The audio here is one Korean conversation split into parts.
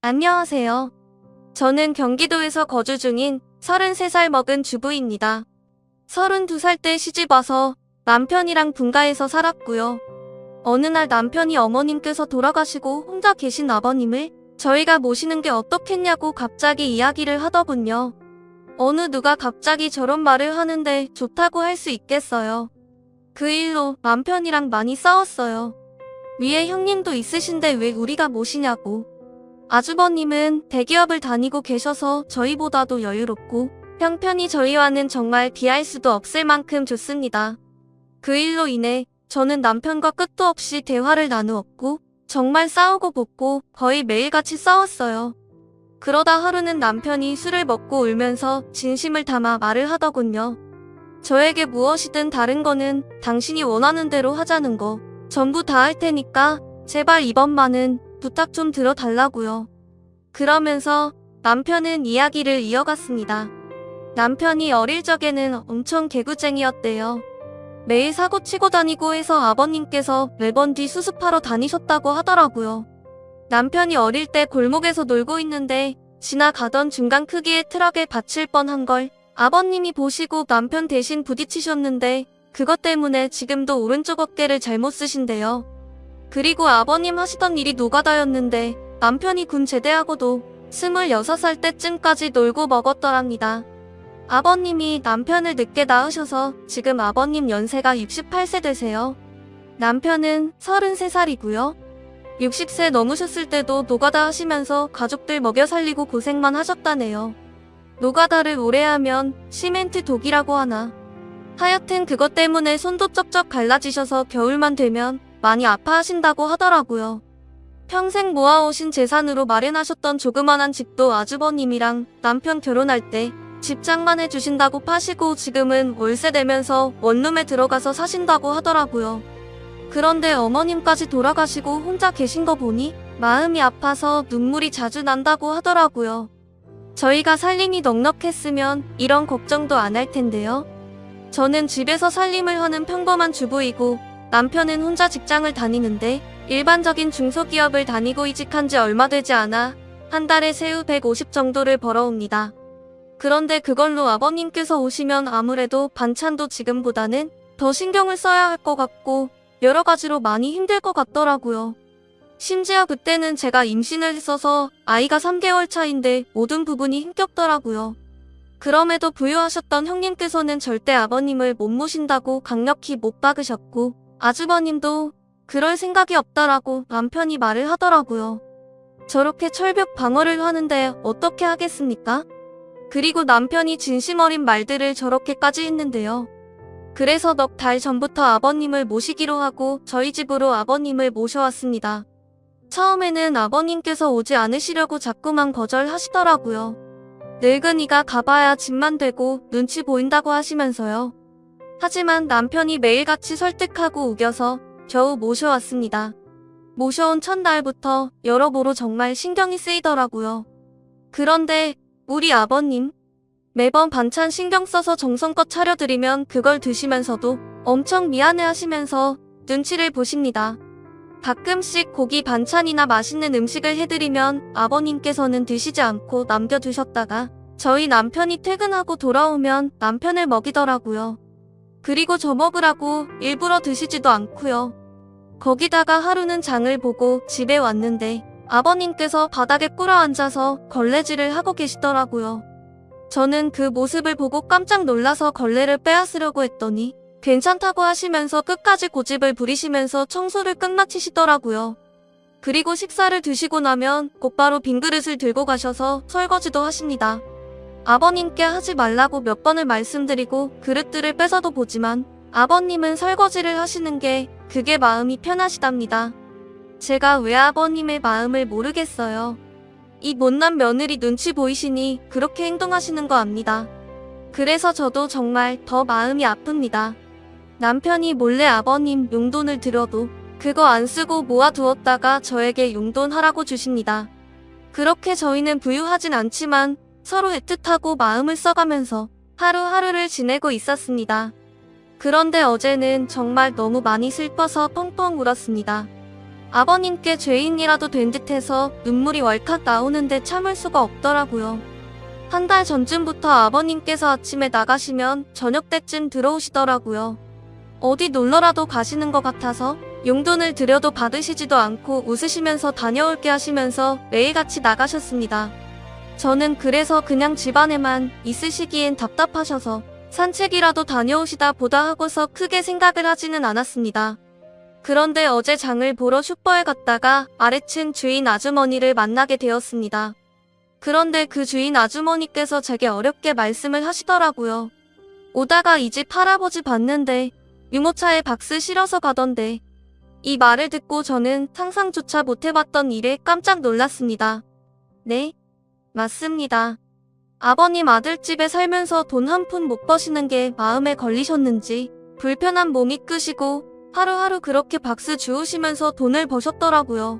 안녕하세요. 저는 경기도에서 거주 중인 33살 먹은 주부입니다. 32살 때 시집 와서 남편이랑 분가해서 살았고요. 어느 날 남편이 어머님께서 돌아가시고 혼자 계신 아버님을 저희가 모시는 게 어떻겠냐고 갑자기 이야기를 하더군요. 어느 누가 갑자기 저런 말을 하는데 좋다고 할 수 있겠어요. 그 일로 남편이랑 많이 싸웠어요. 위에 형님도 있으신데 왜 우리가 모시냐고. 아주버님은 대기업을 다니고 계셔서 저희보다도 여유롭고 형편이 저희와는 정말 비할 수도 없을 만큼 좋습니다. 그 일로 인해 저는 남편과 끝도 없이 대화를 나누었고 정말 싸우고 붙고 거의 매일같이 싸웠어요. 그러다 하루는 남편이 술을 먹고 울면서 진심을 담아 말을 하더군요. 저에게 무엇이든 다른 거는 당신이 원하는 대로 하자는 거 전부 다 할 테니까 제발 이번만은 부탁 좀 들어달라고요. 그러면서 남편은 이야기를 이어갔습니다. 남편이 어릴 적에는 엄청 개구쟁이였대요. 매일 사고 치고 다니고 해서 아버님께서 매번 뒤 수습하러 다니셨다고 하더라고요. 남편이 어릴 때 골목에서 놀고 있는데 지나가던 중간 크기의 트럭에 받칠 뻔한 걸 아버님이 보시고 남편 대신 부딪히셨는데 그것 때문에 지금도 오른쪽 어깨를 잘못 쓰신대요. 그리고 아버님 하시던 일이 노가다였는데 남편이 군 제대하고도 26살 때쯤까지 놀고 먹었더랍니다. 아버님이 남편을 늦게 낳으셔서 지금 아버님 연세가 68세 되세요. 남편은 33살이고요. 60세 넘으셨을 때도 노가다 하시면서 가족들 먹여 살리고 고생만 하셨다네요. 노가다를 오래 하면 시멘트 독이라고 하나. 하여튼 그것 때문에 손도 쩍쩍 갈라지셔서 겨울만 되면 많이 아파하신다고 하더라고요. 평생 모아오신 재산으로 마련하셨던 조그만한 집도 아주버님이랑 남편 결혼할 때 집장만 해주신다고 파시고 지금은 월세 내면서 원룸에 들어가서 사신다고 하더라고요. 그런데 어머님까지 돌아가시고 혼자 계신 거 보니 마음이 아파서 눈물이 자주 난다고 하더라고요. 저희가 살림이 넉넉했으면 이런 걱정도 안 할 텐데요. 저는 집에서 살림을 하는 평범한 주부이고 남편은 혼자 직장을 다니는데 일반적인 중소기업을 다니고 이직한 지 얼마 되지 않아 한 달에 세후 150 정도를 벌어옵니다. 그런데 그걸로 아버님께서 오시면 아무래도 반찬도 지금보다는 더 신경을 써야 할 것 같고 여러 가지로 많이 힘들 것 같더라고요. 심지어 그때는 제가 임신을 했어서 아이가 3개월 차인데 모든 부분이 힘겹더라고요. 그럼에도 부유하셨던 형님께서는 절대 아버님을 못 모신다고 강력히 못 박으셨고 아주버님도 그럴 생각이 없다라고 남편이 말을 하더라고요. 저렇게 철벽 방어를 하는데 어떻게 하겠습니까? 그리고 남편이 진심 어린 말들을 저렇게까지 했는데요. 그래서 넉 달 전부터 아버님을 모시기로 하고 저희 집으로 아버님을 모셔왔습니다. 처음에는 아버님께서 오지 않으시려고 자꾸만 거절하시더라고요. 늙은이가 가봐야 집만 되고 눈치 보인다고 하시면서요. 하지만 남편이 매일같이 설득하고 우겨서 겨우 모셔왔습니다. 모셔온 첫날부터 여러모로 정말 신경이 쓰이더라고요. 그런데 우리 아버님 매번 반찬 신경 써서 정성껏 차려드리면 그걸 드시면서도 엄청 미안해 하시면서 눈치를 보십니다. 가끔씩 고기 반찬이나 맛있는 음식을 해드리면 아버님께서는 드시지 않고 남겨두셨다가 저희 남편이 퇴근하고 돌아오면 남편을 먹이더라고요. 그리고 저 먹으라고 일부러 드시지도 않고요. 거기다가 하루는 장을 보고 집에 왔는데 아버님께서 바닥에 꿇어 앉아서 걸레질을 하고 계시더라고요. 저는 그 모습을 보고 깜짝 놀라서 걸레를 빼앗으려고 했더니 괜찮다고 하시면서 끝까지 고집을 부리시면서 청소를 끝마치시더라고요. 그리고 식사를 드시고 나면 곧바로 빈 그릇을 들고 가셔서 설거지도 하십니다. 아버님께 하지 말라고 몇 번을 말씀드리고 그릇들을 뺏어도 보지만 아버님은 설거지를 하시는 게 그게 마음이 편하시답니다. 제가 왜 아버님의 마음을 모르겠어요. 이 못난 며느리 눈치 보이시니 그렇게 행동하시는 거 압니다. 그래서 저도 정말 더 마음이 아픕니다. 남편이 몰래 아버님 용돈을 들여도 그거 안 쓰고 모아두었다가 저에게 용돈 하라고 주십니다. 그렇게 저희는 부유하진 않지만 서로 애틋하고 마음을 써가면서 하루하루를 지내고 있었습니다. 그런데 어제는 정말 너무 많이 슬퍼서 펑펑 울었습니다. 아버님께 죄인이라도 된 듯해서 눈물이 왈칵 나오는데 참을 수가 없더라고요. 한 달 전쯤부터 아버님께서 아침에 나가시면 저녁 때쯤 들어오시더라고요. 어디 놀러라도 가시는 것 같아서 용돈을 드려도 받으시지도 않고 웃으시면서 다녀올게 하시면서 매일같이 나가셨습니다. 저는 그래서 그냥 집안에만 있으시기엔 답답하셔서 산책이라도 다녀오시다 보다 하고서 크게 생각을 하지는 않았습니다. 그런데 어제 장을 보러 슈퍼에 갔다가 아래층 주인 아주머니를 만나게 되었습니다. 그런데 그 주인 아주머니께서 제게 어렵게 말씀을 하시더라고요. 오다가 이 집 할아버지 봤는데 유모차에 박스 실어서 가던데. 이 말을 듣고 저는 상상조차 못해봤던 일에 깜짝 놀랐습니다. 네? 맞습니다. 아버님 아들집에 살면서 돈 한 푼 못 버시는 게 마음에 걸리셨는지 불편한 몸이 끄시고 하루하루 그렇게 박스 주우시면서 돈을 버셨더라고요.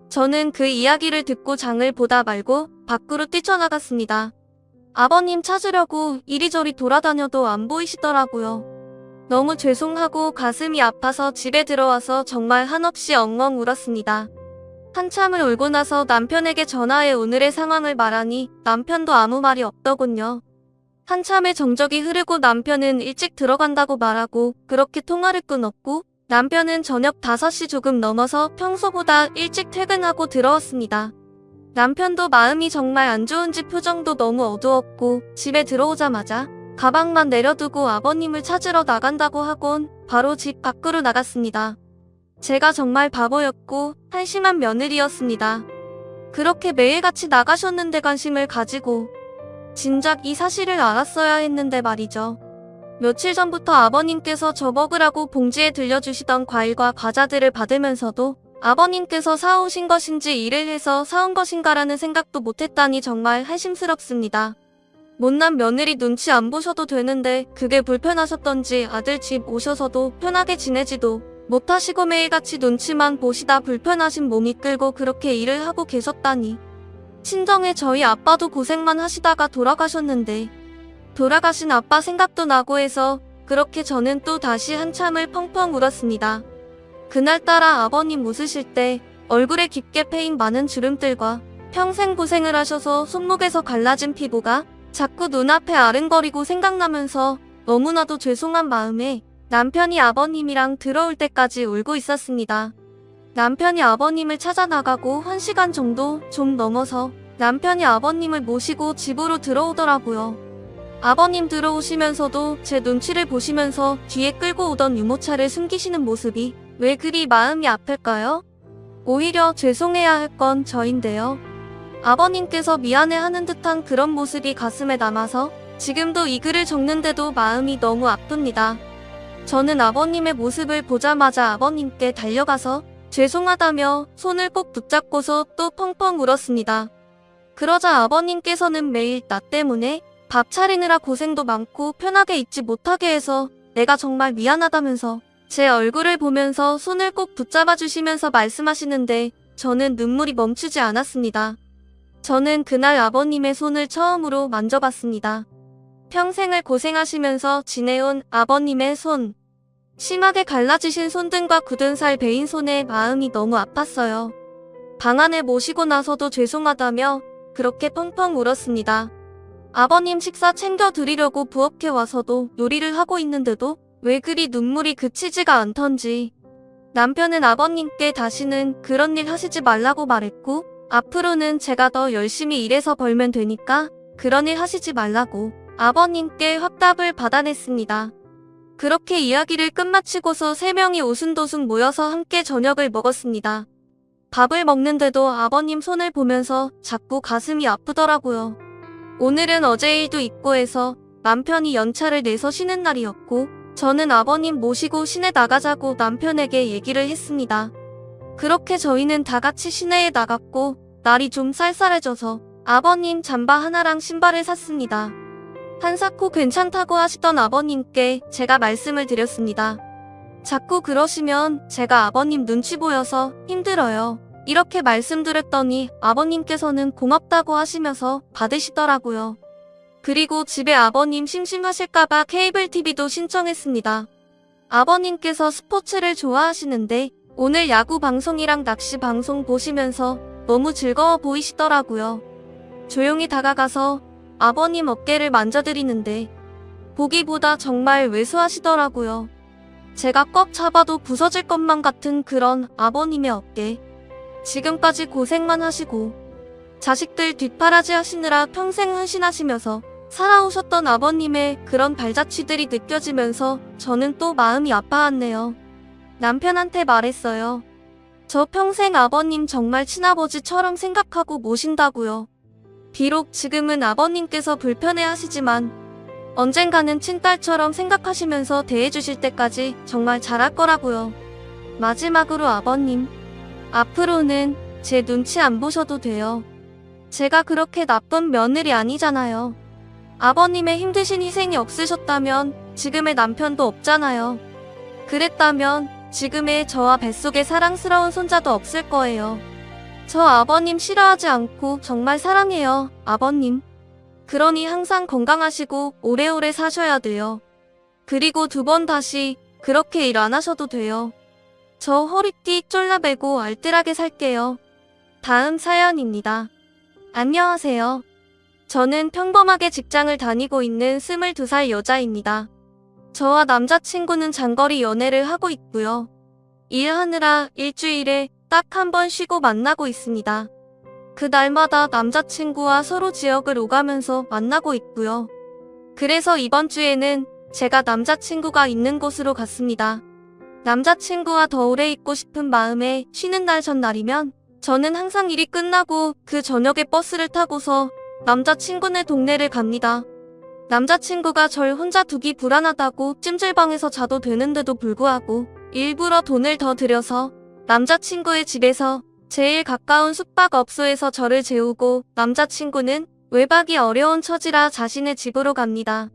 저는 그 이야기를 듣고 장을 보다 말고 밖으로 뛰쳐나갔습니다. 아버님 찾으려고 이리저리 돌아다녀도 안 보이시더라고요. 너무 죄송하고 가슴이 아파서 집에 들어와서 정말 한없이 엉엉 울었습니다. 한참을 울고 나서 남편에게 전화해 오늘의 상황을 말하니 남편도 아무 말이 없더군요. 한참의 정적이 흐르고 남편은 일찍 들어간다고 말하고 그렇게 통화를 끊었고 남편은 저녁 5시 조금 넘어서 평소보다 일찍 퇴근하고 들어왔습니다. 남편도 마음이 정말 안 좋은지 표정도 너무 어두웠고 집에 들어오자마자 가방만 내려두고 아버님을 찾으러 나간다고 하곤 바로 집 밖으로 나갔습니다. 제가 정말 바보였고 한심한 며느리였습니다. 그렇게 매일같이 나가셨는데 관심을 가지고 진작 이 사실을 알았어야 했는데 말이죠. 며칠 전부터 아버님께서 저 먹으라고 봉지에 들려주시던 과일과 과자들을 받으면서도 아버님께서 사오신 것인지 일을 해서 사온 것인가라는 생각도 못했다니 정말 한심스럽습니다. 못난 며느리 눈치 안 보셔도 되는데 그게 불편하셨던지 아들 집 오셔서도 편하게 지내지도 못하시고 매일같이 눈치만 보시다 불편하신 몸이 끌고 그렇게 일을 하고 계셨다니. 친정에 저희 아빠도 고생만 하시다가 돌아가셨는데 돌아가신 아빠 생각도 나고 해서 그렇게 저는 또 다시 한참을 펑펑 울었습니다. 그날따라 아버님 웃으실 때 얼굴에 깊게 패인 많은 주름들과 평생 고생을 하셔서 손목에서 갈라진 피부가 자꾸 눈앞에 아른거리고 생각나면서 너무나도 죄송한 마음에 남편이 아버님이랑 들어올 때까지 울고 있었습니다. 남편이 아버님을 찾아 나가고 1시간 정도 좀 넘어서 남편이 아버님을 모시고 집으로 들어오더라고요. 아버님 들어오시면서도 제 눈치를 보시면서 뒤에 끌고 오던 유모차를 숨기시는 모습이 왜 그리 마음이 아플까요? 오히려 죄송해야 할 건 저인데요. 아버님께서 미안해하는 듯한 그런 모습이 가슴에 남아서 지금도 이 글을 적는데도 마음이 너무 아픕니다. 저는 아버님의 모습을 보자마자 아버님께 달려가서 죄송하다며 손을 꼭 붙잡고서 또 펑펑 울었습니다. 그러자 아버님께서는 매일 나 때문에 밥 차리느라 고생도 많고 편하게 있지 못하게 해서 내가 정말 미안하다면서 제 얼굴을 보면서 손을 꼭 붙잡아 주시면서 말씀하시는데 저는 눈물이 멈추지 않았습니다. 저는 그날 아버님의 손을 처음으로 만져봤습니다. 평생을 고생하시면서 지내온 아버님의 손. 심하게 갈라지신 손등과 굳은 살 베인 손에 마음이 너무 아팠어요. 방 안에 모시고 나서도 죄송하다며 그렇게 펑펑 울었습니다. 아버님 식사 챙겨드리려고 부엌에 와서도 요리를 하고 있는데도 왜 그리 눈물이 그치지가 않던지. 남편은 아버님께 다시는 그런 일 하시지 말라고 말했고 앞으로는 제가 더 열심히 일해서 벌면 되니까 그런 일 하시지 말라고 아버님께 확답을 받아냈습니다. 그렇게 이야기를 끝마치고서 3명이 오순도순 모여서 함께 저녁을 먹었습니다. 밥을 먹는데도 아버님 손을 보면서 자꾸 가슴이 아프더라고요. 오늘은 어제 일도 있고 해서 남편이 연차를 내서 쉬는 날이었고 저는 아버님 모시고 시내 나가자고 남편에게 얘기를 했습니다. 그렇게 저희는 다 같이 시내에 나갔고 날이 좀 쌀쌀해져서 아버님 잠바 하나랑 신발을 샀습니다. 한사코 괜찮다고 하시던 아버님께 제가 말씀을 드렸습니다. 자꾸 그러시면 제가 아버님 눈치 보여서 힘들어요. 이렇게 말씀드렸더니 아버님께서는 고맙다고 하시면서 받으시더라고요. 그리고 집에 아버님 심심하실까봐 케이블 TV도 신청했습니다. 아버님께서 스포츠를 좋아하시는데 오늘 야구 방송이랑 낚시 방송 보시면서 너무 즐거워 보이시더라고요. 조용히 다가가서 아버님 어깨를 만져드리는데 보기보다 정말 왜소하시더라고요. 제가 꽉 잡아도 부서질 것만 같은 그런 아버님의 어깨. 지금까지 고생만 하시고 자식들 뒷바라지 하시느라 평생 헌신하시면서 살아오셨던 아버님의 그런 발자취들이 느껴지면서 저는 또 마음이 아파왔네요. 남편한테 말했어요. 저 평생 아버님 정말 친아버지처럼 생각하고 모신다고요. 비록 지금은 아버님께서 불편해하시지만 언젠가는 친딸처럼 생각하시면서 대해주실 때까지 정말 잘할 거라고요. 마지막으로 아버님, 앞으로는 제 눈치 안 보셔도 돼요. 제가 그렇게 나쁜 며느리 아니잖아요. 아버님의 힘드신 희생이 없으셨다면 지금의 남편도 없잖아요. 그랬다면 지금의 저와 뱃속에 사랑스러운 손자도 없을 거예요. 저 아버님 싫어하지 않고 정말 사랑해요, 아버님. 그러니 항상 건강하시고 오래오래 사셔야 돼요. 그리고 2번 다시 그렇게 일 안 하셔도 돼요. 저 허리띠 쫄라매고 알뜰하게 살게요. 다음 사연입니다. 안녕하세요. 저는 평범하게 직장을 다니고 있는 22살 여자입니다. 저와 남자친구는 장거리 연애를 하고 있고요. 일하느라 일주일에 딱 1번 쉬고 만나고 있습니다. 그날마다 남자친구와 서로 지역을 오가면서 만나고 있고요. 그래서 이번 주에는 제가 남자친구가 있는 곳으로 갔습니다. 남자친구와 더 오래 있고 싶은 마음에 쉬는 날 전날이면 저는 항상 일이 끝나고 그 저녁에 버스를 타고서 남자친구네 동네를 갑니다. 남자친구가 절 혼자 두기 불안하다고 찜질방에서 자도 되는데도 불구하고 일부러 돈을 더 들여서 남자친구의 집에서 제일 가까운 숙박업소에서 저를 재우고 남자친구는 외박이 어려운 처지라 자신의 집으로 갑니다.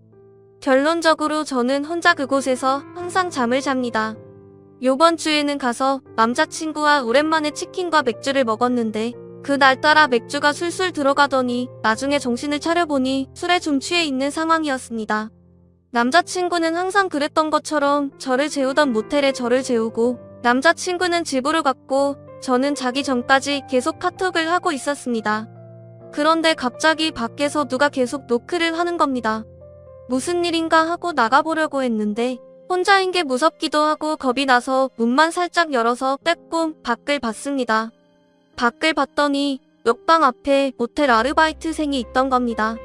결론적으로 저는 혼자 그곳에서 항상 잠을 잡니다. 요번 주에는 가서 남자친구와 오랜만에 치킨과 맥주를 먹었는데 그날따라 맥주가 술술 들어가더니 나중에 정신을 차려보니 술에 좀 취해 있는 상황이었습니다. 남자친구는 항상 그랬던 것처럼 저를 재우던 모텔에 저를 재우고 남자친구는 집으로 갔고 저는 자기 전까지 계속 카톡을 하고 있었습니다. 그런데 갑자기 밖에서 누가 계속 노크를 하는 겁니다. 무슨 일인가 하고 나가보려고 했는데 혼자인 게 무섭기도 하고 겁이 나서 문만 살짝 열어서 빼꼼 밖을 봤습니다. 밖을 봤더니 옆방 앞에 모텔 아르바이트생이 있던 겁니다.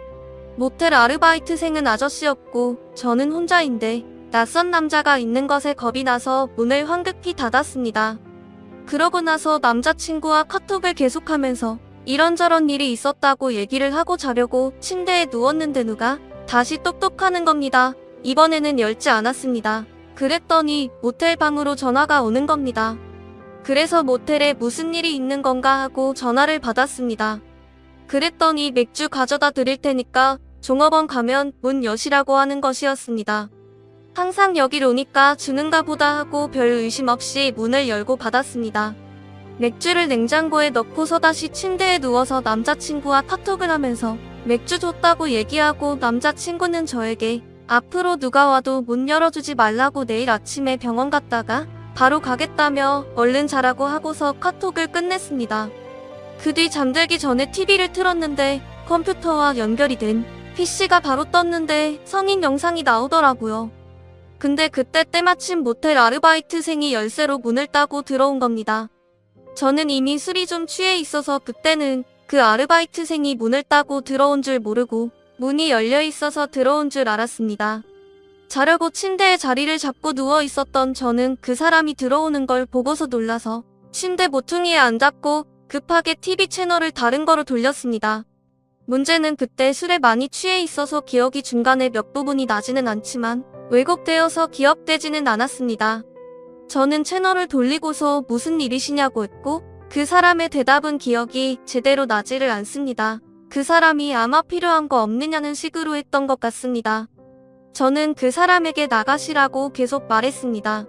모텔 아르바이트생은 아저씨였고 저는 혼자인데 낯선 남자가 있는 것에 겁이 나서 문을 황급히 닫았습니다. 그러고 나서 남자친구와 카톡을 계속하면서 이런저런 일이 있었다고 얘기를 하고 자려고 침대에 누웠는데 누가 다시 똑똑하는 겁니다. 이번에는 열지 않았습니다. 그랬더니 모텔 방으로 전화가 오는 겁니다. 그래서 모텔에 무슨 일이 있는 건가 하고 전화를 받았습니다. 그랬더니 맥주 가져다 드릴 테니까 종업원 가면 문 여시라고 하는 것이었습니다. 항상 여길 오니까 주는가 보다 하고 별 의심 없이 문을 열고 받았습니다. 맥주를 냉장고에 넣고서 다시 침대에 누워서 남자친구와 카톡을 하면서 맥주 줬다고 얘기하고 남자친구는 저에게 앞으로 누가 와도 문 열어주지 말라고 내일 아침에 병원 갔다가 바로 가겠다며 얼른 자라고 하고서 카톡을 끝냈습니다. 그 뒤 잠들기 전에 TV를 틀었는데 컴퓨터와 연결이 된 PC가 바로 떴는데 성인 영상이 나오더라고요. 근데 그때 때마침 모텔 아르바이트생이 열쇠로 문을 따고 들어온 겁니다. 저는 이미 술이 좀 취해 있어서 그때는 그 아르바이트생이 문을 따고 들어온 줄 모르고 문이 열려 있어서 들어온 줄 알았습니다. 자려고 침대에 자리를 잡고 누워 있었던 저는 그 사람이 들어오는 걸 보고서 놀라서 침대 모퉁이에 앉았고 급하게 TV 채널을 다른 거로 돌렸습니다. 문제는 그때 술에 많이 취해 있어서 기억이 중간에 몇 부분이 나지는 않지만 왜곡되어서 기억되지는 않았습니다. 저는 채널을 돌리고서 무슨 일이시냐고 했고 그 사람의 대답은 기억이 제대로 나지를 않습니다. 그 사람이 아마 필요한 거 없느냐는 식으로 했던 것 같습니다. 저는 그 사람에게 나가시라고 계속 말했습니다.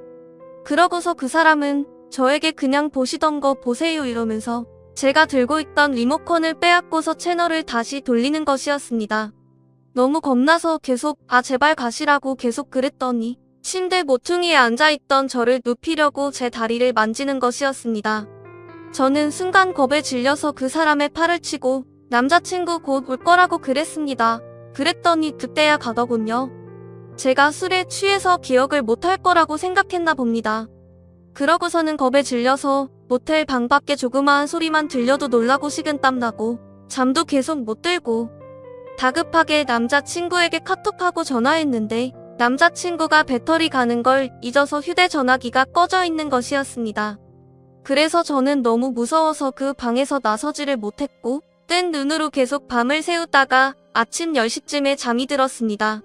그러고서 그 사람은 저에게 그냥 보시던 거 보세요 이러면서 제가 들고 있던 리모컨을 빼앗고서 채널을 다시 돌리는 것이었습니다. 너무 겁나서 계속 제발 가시라고 계속 그랬더니 침대 모퉁이에 앉아있던 저를 눕히려고 제 다리를 만지는 것이었습니다. 저는 순간 겁에 질려서 그 사람의 팔을 치고 남자친구 곧 올 거라고 그랬습니다. 그랬더니 그때야 가더군요. 제가 술에 취해서 기억을 못할 거라고 생각했나 봅니다. 그러고서는 겁에 질려서 모텔 방 밖에 조그마한 소리만 들려도 놀라고 식은땀 나고 잠도 계속 못 들고 다급하게 남자친구에게 카톡하고 전화했는데 남자친구가 배터리 가는 걸 잊어서 휴대전화기가 꺼져 있는 것이었습니다. 그래서 저는 너무 무서워서 그 방에서 나서지를 못했고 뜬 눈으로 계속 밤을 새우다가 아침 10시쯤에 잠이 들었습니다.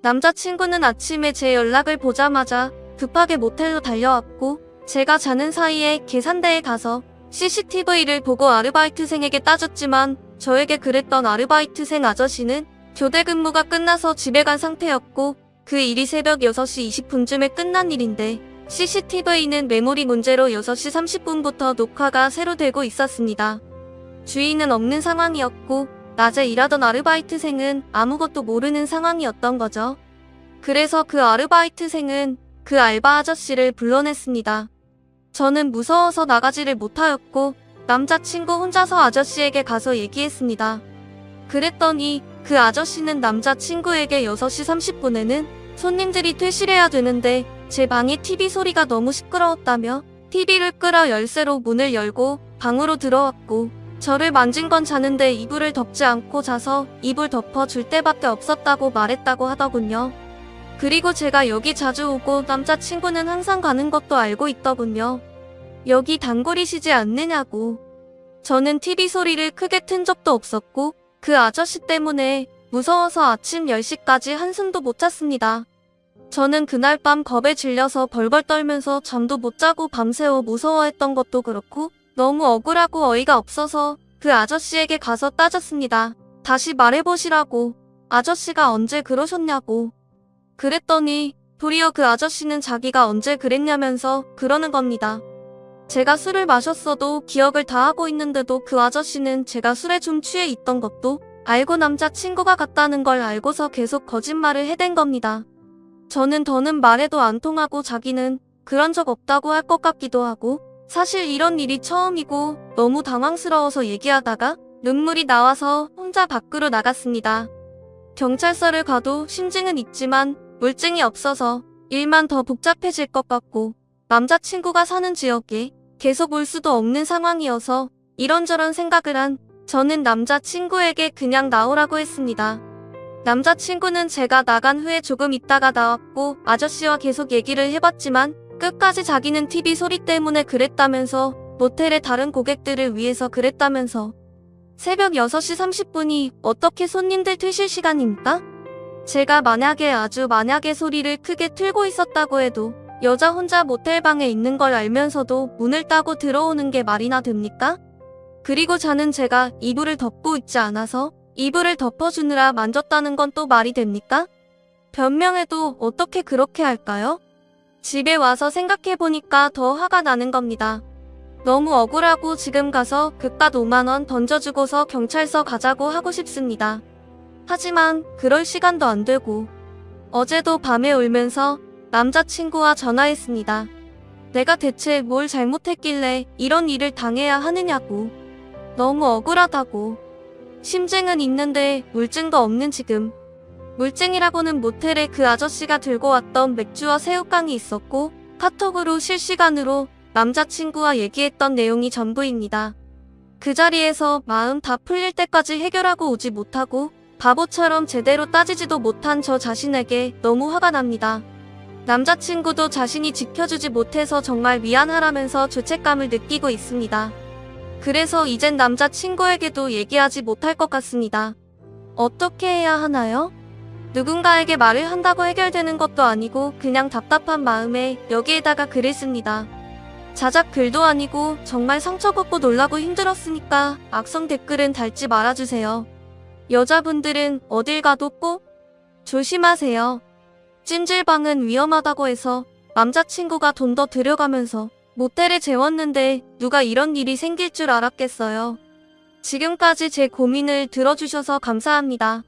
남자친구는 아침에 제 연락을 보자마자 급하게 모텔로 달려왔고 제가 자는 사이에 계산대에 가서 CCTV를 보고 아르바이트생에게 따졌지만 저에게 그랬던 아르바이트생 아저씨는 교대 근무가 끝나서 집에 간 상태였고 그 일이 새벽 6시 20분쯤에 끝난 일인데 CCTV는 메모리 문제로 6시 30분부터 녹화가 새로 되고 있었습니다. 주인은 없는 상황이었고 낮에 일하던 아르바이트생은 아무것도 모르는 상황이었던 거죠. 그래서 그 아르바이트생은 그 알바 아저씨를 불러냈습니다. 저는 무서워서 나가지를 못하였고 남자친구 혼자서 아저씨에게 가서 얘기했습니다. 그랬더니 그 아저씨는 남자친구에게 6시 30분에는 손님들이 퇴실해야 되는데 제 방에 TV 소리가 너무 시끄러웠다며 TV를 끌어 열쇠로 문을 열고 방으로 들어왔고 저를 만진 건 자는데 이불을 덮지 않고 자서 이불 덮어줄 때밖에 없었다고 말했다고 하더군요. 그리고 제가 여기 자주 오고 남자친구는 항상 가는 것도 알고 있더군요. 여기 단골이시지 않느냐고. 저는 TV 소리를 크게 튼 적도 없었고 그 아저씨 때문에 무서워서 아침 10시까지 한숨도 못 잤습니다. 저는 그날 밤 겁에 질려서 벌벌 떨면서 잠도 못 자고 밤새워 무서워했던 것도 그렇고 너무 억울하고 어이가 없어서 그 아저씨에게 가서 따졌습니다. 다시 말해보시라고. 아저씨가 언제 그러셨냐고. 그랬더니 도리어 그 아저씨는 자기가 언제 그랬냐면서 그러는 겁니다. 제가 술을 마셨어도 기억을 다 하고 있는데도 그 아저씨는 제가 술에 좀 취해 있던 것도 알고 남자친구가 갔다는 걸 알고서 계속 거짓말을 해댄 겁니다. 저는 더는 말해도 안 통하고 자기는 그런 적 없다고 할 것 같기도 하고 사실 이런 일이 처음이고 너무 당황스러워서 얘기하다가 눈물이 나와서 혼자 밖으로 나갔습니다. 경찰서를 가도 심증은 있지만 물증이 없어서 일만 더 복잡해질 것 같고 남자친구가 사는 지역에 계속 올 수도 없는 상황이어서 이런저런 생각을 한 저는 남자친구에게 그냥 나오라고 했습니다. 남자친구는 제가 나간 후에 조금 있다가 나왔고 아저씨와 계속 얘기를 해봤지만 끝까지 자기는 TV 소리 때문에 그랬다면서 모텔의 다른 고객들을 위해서 그랬다면서 새벽 6시 30분이 어떻게 손님들 퇴실 시간입니까? 제가 만약에 소리를 크게 틀고 있었다고 해도 여자 혼자 모텔방에 있는 걸 알면서도 문을 따고 들어오는 게 말이나 됩니까? 그리고 자는 제가 이불을 덮고 있지 않아서 이불을 덮어주느라 만졌다는 건 또 말이 됩니까? 변명해도 어떻게 그렇게 할까요? 집에 와서 생각해보니까 더 화가 나는 겁니다. 너무 억울하고 지금 가서 그깟 5만원 던져주고서 경찰서 가자고 하고 싶습니다. 하지만 그럴 시간도 안 되고 어제도 밤에 울면서 남자친구와 전화했습니다. 내가 대체 뭘 잘못했길래 이런 일을 당해야 하느냐고. 너무 억울하다고. 심증은 있는데 물증도 없는 지금. 물증이라고는 모텔에 그 아저씨가 들고 왔던 맥주와 새우깡이 있었고 카톡으로 실시간으로 남자친구와 얘기했던 내용이 전부입니다. 그 자리에서 마음 다 풀릴 때까지 해결하고 오지 못하고 바보처럼 제대로 따지지도 못한 저 자신에게 너무 화가 납니다. 남자친구도 자신이 지켜주지 못해서 정말 미안하라면서 죄책감을 느끼고 있습니다. 그래서 이젠 남자친구에게도 얘기하지 못할 것 같습니다. 어떻게 해야 하나요? 누군가에게 말을 한다고 해결되는 것도 아니고 그냥 답답한 마음에 여기에다가 글을 씁니다. 자작 글도 아니고 정말 상처받고 놀라고 힘들었으니까 악성 댓글은 달지 말아주세요. 여자분들은 어딜 가도 꼭 조심하세요. 찜질방은 위험하다고 해서 남자친구가 돈 더 들여가면서 모텔에 재웠는데 누가 이런 일이 생길 줄 알았겠어요. 지금까지 제 고민을 들어주셔서 감사합니다.